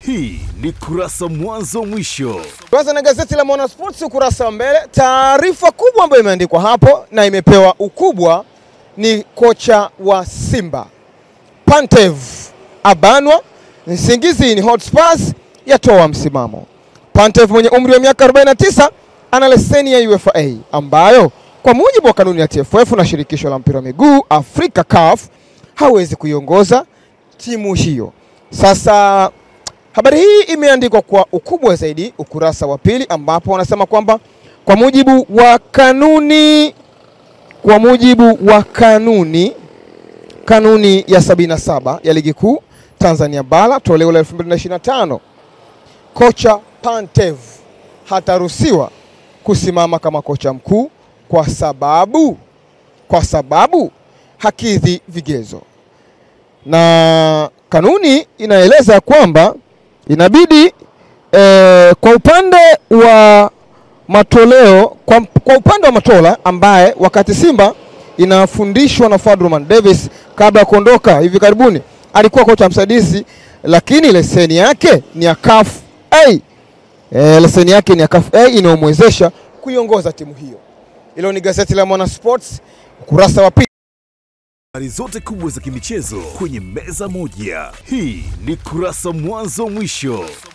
Hii ni Kurasa Mwanzo Mwisho. Tuanze na gazeti la Mwanasports ukurasa wa mbele. Taarifa kubwa ambayo imeandikwa hapo na imepewa ukubwa ni kocha wa Simba Pantev abanwa, Nsingizini Hotspurs yatoa msimamo. Pantev mwenye umri wa miaka 49 ana leseni ya UEFA ambayo kwa mujibu wa kanuni ya TFF na shirikisho la mpira wa miguu Afrika CAF hawezi kuiongoza timu hiyo. Sasa habari hii imeandikwa kwa ukubwa zaidi ukurasa wa pili, ambapo wanasema kwamba kwa mujibu wa kanuni ya 77 ya ligi kuu Tanzania Bara toleo la 2025, kocha Pantev hataruhusiwa kusimama kama kocha mkuu kwa sababu hakidhi vigezo. Na kanuni inaeleza kwamba inabidi kwa upande wa matoleo kwa upande wa Matola ambaye wakati Simba inafundishwa na Fadluman Davis kabla ya kuondoka hivi karibuni alikuwa kocha msaidizi, lakini leseni yake ni ya CAF A. Leseni yake ni ya CAF A inayomwezesha kuiongoza timu hiyo. Hilo ni gazeti la Mwanasports ukurasa wa pili. Habari zote kubwa za kimichezo kwenye meza moja. Hii ni Kurasa Mwanzo Mwisho.